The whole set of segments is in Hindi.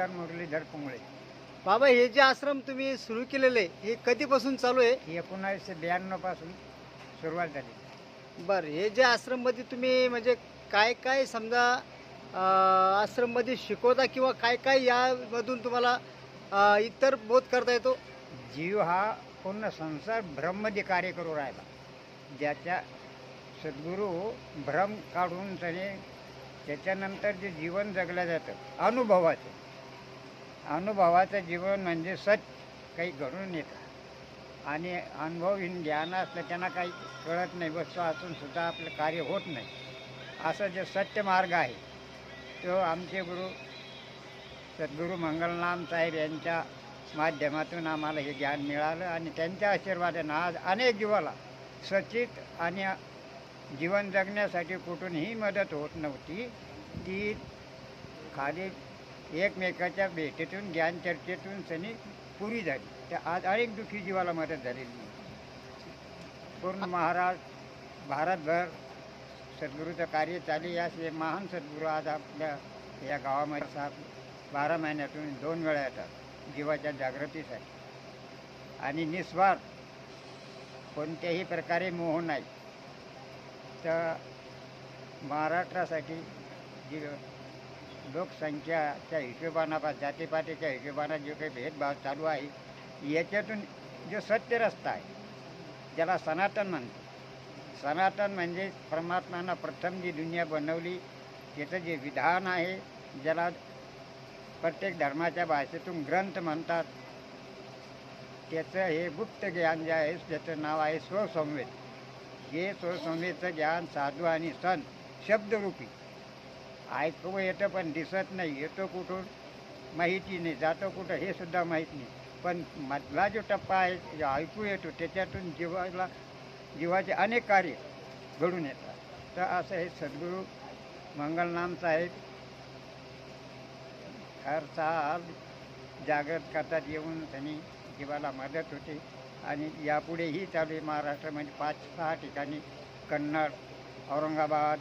आमदार मुरलीधर पुंगळे. बाबा हे जे आश्रम तुम्ही सुरू केलेले हे कधीपासून चालू आहे? 1992 पासून सुरुवात झाली. बरं, हे जे आश्रममध्ये तुम्ही म्हणजे काय काय समजा आश्रममध्ये शिकवता किंवा काय काय यामधून तुम्हाला इतर बोध करता येतो? जीव हा पूर्ण संसार भ्रममध्ये कार्य करू राहिला. ज्याच्या सद्गुरू भ्रम काढून त्याच्यानंतर जे जीवन जगलं जातं अनुभवाचं जीवन म्हणजे सत्य काही घडून येतं आणि अनुभवहीन ज्ञान असलं त्यांना काही कळत नाही, वस्तू असून सुद्धा आपलं कार्य होत नाही. असं जे सत्य मार्ग आहे तो आमचे गुरु सद्गुरू मंगलनाम साहेब यांच्या माध्यमातून आम्हाला हे ज्ञान मिळालं आणि त्यांच्या आशीर्वादानं आज अनेक जीवाला सचित आणि जीवन जगण्यासाठी कुठूनही मदत होत नव्हती. ती खाली एकमेकाच्या भेटीतून ज्ञान चर्चेतून सनी पुरी झाली. त्या आज अनेक दुःखी जीवाला मदत झालेली आहे. पूर्ण भारतभर सद्गुरूचं कार्य चालू. याचे महान सद्गुरू आज आपल्या या गावामध्ये 12 महिन्यातून 2 वेळा येतात जीवाच्या जागृतीसाठी आणि निस्वार्थ, कोणत्याही प्रकारे मोह नाही. तर महाराष्ट्रासाठी जी लोकसंख्याच्या हिशोबानं जातीपातीच्या हिशोबानं जो काही भेदभाव चालू आहे याच्यातून जो सत्य रस्ता आहे ज्याला सनातन म्हणतो. सनातन म्हणजे परमात्म्यानं प्रथम जी दुनिया बनवली त्याचं जे विधान आहे, ज्याला प्रत्येक धर्माच्या भाषेतून ग्रंथ म्हणतात, त्याचं हे गुप्त ज्ञान जे आहे त्याचं नाव आहे स्वसंवेद. हे स्वसंवेदचं ज्ञान साधू आणि संत शब्दरूपी ऐकू येतं पण दिसत नाही. येतो कुठून माहिती नाही, जातो कुठं हे सुद्धा माहीत नाही. पण मधला जो टप्पा आहे जो ऐकू येतो त्याच्यातून जीवाचे अनेक कार्य घडून येतात. तर असं हे सद्गुरू मंगलनाम साहेब हर साल जागृत करतात येऊन त्यांनी जीवाला मदत होते आणि यापुढेही चालू आहे. महाराष्ट्रामध्ये 5-6 ठिकाणी कन्नड, औरंगाबाद,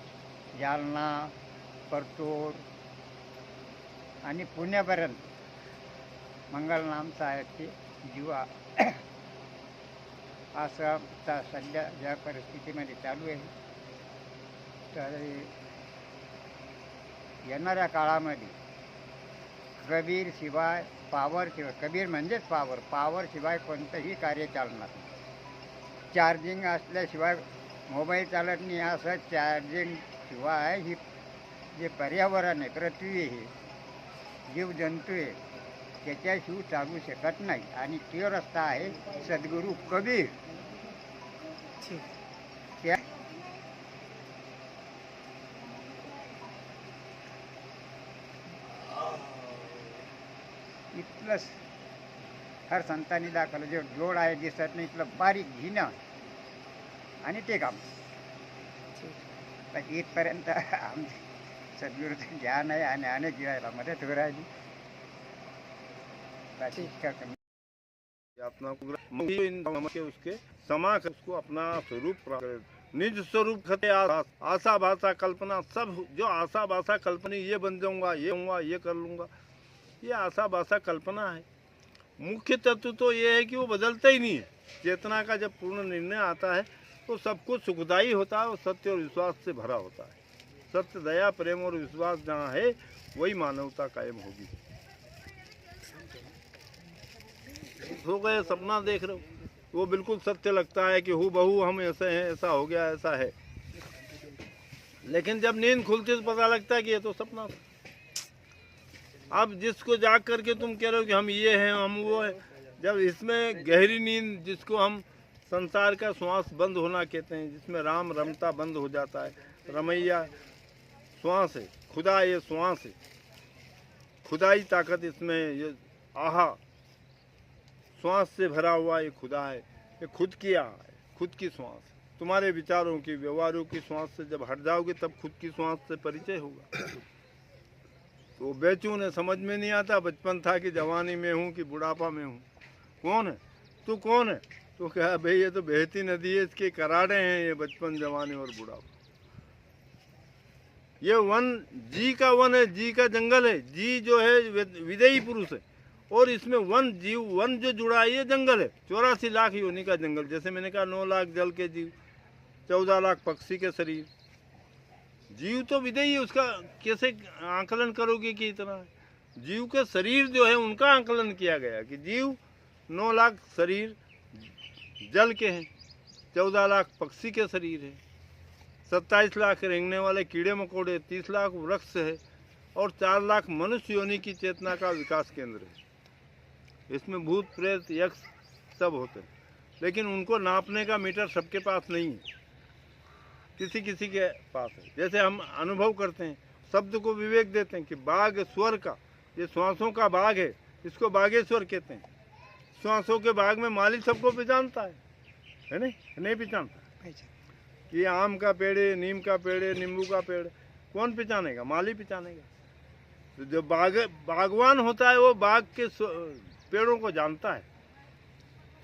जालना, परतूर आणि पुण्यापर्यंत मंगलनाम साहेबचे जीवा असं सध्या ज्या परिस्थितीमध्ये चालू आहे. तर येणाऱ्या काळामध्ये कबीर शिवाय कबीर म्हणजेच पावर शिवाय कोणतंही कार्य चालणार नाही. चार्जिंग असल्याशिवाय मोबाईल चालत नाही. असं चार्जिंग शिवाय ही जे पर्यावरण आहे, पृथ्वी आहे, जीवजंतू आहे, त्याच्याशिवाय चालू शकत नाही. आणि तो रस्ता आहे सद्गुरू कबीर. त्या इथलं हर संतांनी दाखवलं जे जोड आहे दिसत नाही इथलं बारीक घेणं आणि ते काम. पण इथपर्यंत आमचे सद्गुरूचं ज्ञान आहे आणि अनेक जीवायला मदत हो राहिली. अपना के उसके समा उसको अपना स्वरूप निज स्वरूप खते आशा भाषा कल्पना सब जो आशा भाषा कल्पना ये बन जाऊंगा, ये होऊंगा, ये कर लूंगा, ये आशा भाषा कल्पना है. मुख्य तत्व तो ये है कि वो बदलता ही नहीं है. चेतना का जब पूर्ण निर्णय आता है तो सब कुछ सुखदायी होता है और सत्य और विश्वास से भरा होता है. सत्य, दया, प्रेम और विश्वास जहाँ है वही मानवता कायम होगी. हो गए सपना देख रहे हो, वो बिल्कुल सत्य लगता है कि हूँ बहू हम ऐसे हैं, ऐसा हो गया, ऐसा है. लेकिन जब नींद खुलती तो पता लगता है कि ये तो सपना था. अब जिसको जाग करके तुम कह रहे हो कि हम ये हैं, हम वो हैं, जब इसमें गहरी नींद जिसको हम संसार का श्वास बंद होना कहते हैं, जिसमें राम रमता बंद हो जाता है, रमैया श्वास है, खुदा ये श्वास है, खुदाई ताकत इसमें, ये आहा श्वास से भरा हुआ ये खुदा है, ये खुद की आहा है, खुद की श्वास. तुम्हारे विचारों की, व्यवहारों की श्वास से जब हट जाओगे तब खुद की श्वास से परिचय होगा. तो बेचून है, समझ में नहीं आता. बचपन था कि जवानी में हूँ कि बुढ़ापा में हूँ. कौन है तू, कौन है? तो कहा भाई ये तो बहती नदी है, इसके करारे हैं ये बचपन, जवानी और बुढ़ापा. ये वन जी का वन है, जी का जंगल है। जी जो है विदेही पुरुष है, और इसमें वन जीव, वन जो जुड़ा है ये जंगल है। 84 लाख योनि का जंगल। जैसे मैंने कहा 9 लाख जल के जीव, 14 लाख पक्षी के शरीर। जीव तो विदेही है, उसका कैसे आकलन करोगे कि इतना है? जीव के शरीर जो है उनका आकलन किया गया कि जीव 9 लाख शरीर जल के हैं, 14 लाख पक्षी के शरीर है, 27 लाख रेंगने वाले कीड़े मकोड़े, 30 लाख वृक्ष है, और 4 लाख मनुष्य योनि की चेतना का विकास केंद्र है। इसमें भूत प्रेत यक्ष सब होते हैं, लेकिन उनको नापने का मीटर सबके पास नहीं है, किसी किसी के पास है। जैसे हम अनुभव करते हैं, शब्द को विवेक देते हैं कि बाघ स्वर का, ये श्वासों का बाघ है, इसको बाघेश्वर कहते हैं। श्वासों के बाघ में माली सबको पहचानता है नहीं पहचानता? कि आम का पेड़ है, नीम का पेड़ है, नींबू का पेड़, कौन पहचानेगा? माली पहचानेगा। तो जो बागवान होता है वो बाग के पेड़ों को जानता है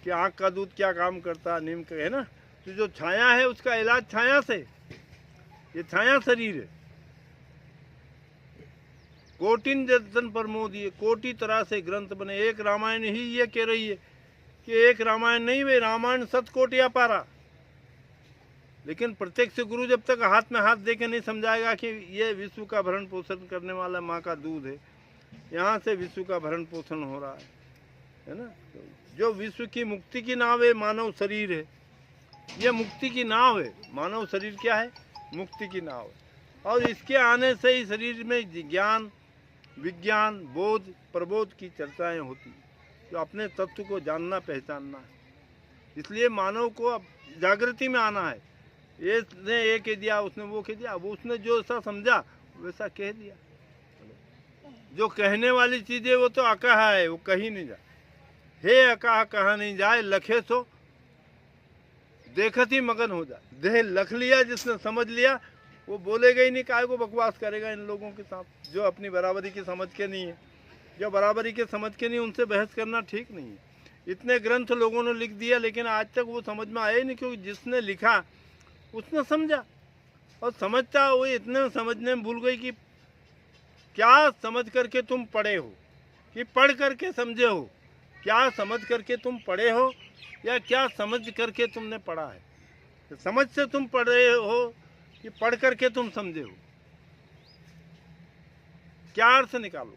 कि आँख का दूध क्या काम करता है, नीम का, है ना। तो जो छाया है उसका इलाज छाया से, ये छाया शरीर है। कोटिन जतन प्रमोदी, कोटि तरह से ग्रंथ बने, एक रामायण ही ये कह रही है कि एक रामायण नहीं, वे रामायण 7 कोटि अपारा। लेकिन प्रत्यक्ष गुरु जब तक हाथ में हाथ देके नहीं समझाएगा कि ये विश्व का भरण पोषण करने वाला माँ का दूध है, यहाँ से विश्व का भरण पोषण हो रहा है ना। जो विश्व की मुक्ति की नाव है मानव शरीर है, ये मुक्ति की नाव है। मानव शरीर क्या है? मुक्ति की नाव है। और इसके आने से ही शरीर में ज्ञान, विज्ञान, बोध, प्रबोध की चर्चाएं होती हैं, जो अपने तत्व को जानना पहचानना है। इसलिए मानव को अब जागृति में आना है। इसने ये कह दिया, उसने वो कह दिया, वो उसने जो ऐसा समझा वैसा कह दिया। जो कहने वाली चीज़ें वो तो अकहा है, वो कहीं नहीं जाए। हे अकहा कहा नहीं जाए, लखे सो देखत ही मगन हो जाए। देह लख लिया जिसने, समझ लिया, वो बोलेगा ही नहीं, काहे को बकवास करेगा इन लोगों के साथ जो अपनी बराबरी की समझ के नहीं है। जो बराबरी के समझ के नहीं, उनसे बहस करना ठीक नहीं है। इतने ग्रंथ लोगों ने लिख दिया, लेकिन आज तक वो समझ में आया ही नहीं, क्योंकि जिसने लिखा उसने समझा, और समझता वो इतने समझने में भूल गई कि क्या समझ करके तुम पढ़े हो कि पढ़ करके समझे हो। क्या समझ करके तुम पढ़े हो या क्या समझ करके तुमने पढ़ा है? तो समझ से तुम पढ़े हो कि पढ़ करके तुम समझे हो? क्या अर्थ निकालो?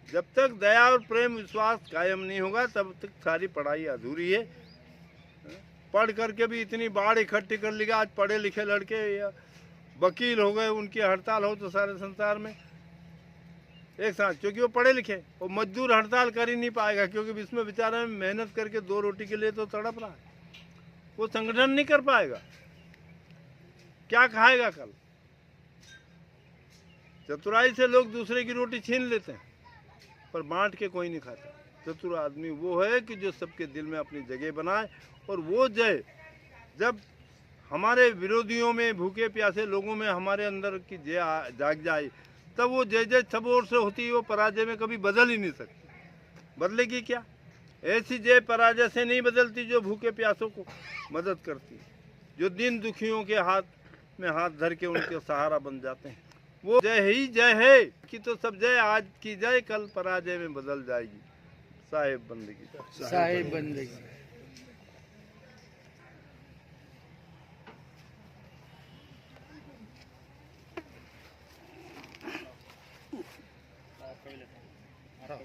जब तक दया और प्रेम विश्वास कायम नहीं होगा तब तक सारी पढ़ाई अधूरी है। पढ़ करके भी इतनी बाढ़ इकट्ठी कर ली। आज पढ़े लिखे लड़के या वकील हो गए, उनकी हड़ताल हो तो सारे संसार में एक साथ, क्योंकि वो पढ़े लिखे। वो मजदूर हड़ताल कर ही नहीं पाएगा, क्योंकि इसमें बेचारा मेहनत करके 2 रोटी के लिए तो तड़प रहा है। वो संगठन नहीं कर पाएगा, क्या खाएगा कल? चतुराई से लोग दूसरे की रोटी छीन लेते हैं, पर बांट के कोई नहीं खाता। चतुर आदमी वो है कि जो सबके दिल में अपनी जगह बनाए, और वो जय जब हमारे विरोधियों में, भूखे प्यासे लोगों में हमारे अंदर की जय जाग जाए, तब वो जय जय सब ओर से होती है। वो पराजय में कभी बदल ही नहीं सकती। बदलेगी क्या? ऐसी जय पराजय से नहीं बदलती जो भूखे प्यासों को मदद करती, जो दीन दुखियों के हाथ में हाथ धर के उनके सहारा बन जाते हैं। वो जय ही जय है कि तो सब जय आज की जय कल पराजय में बदल जाएगी। साहेब बंदगी, साहेब बंदगी। हाँ।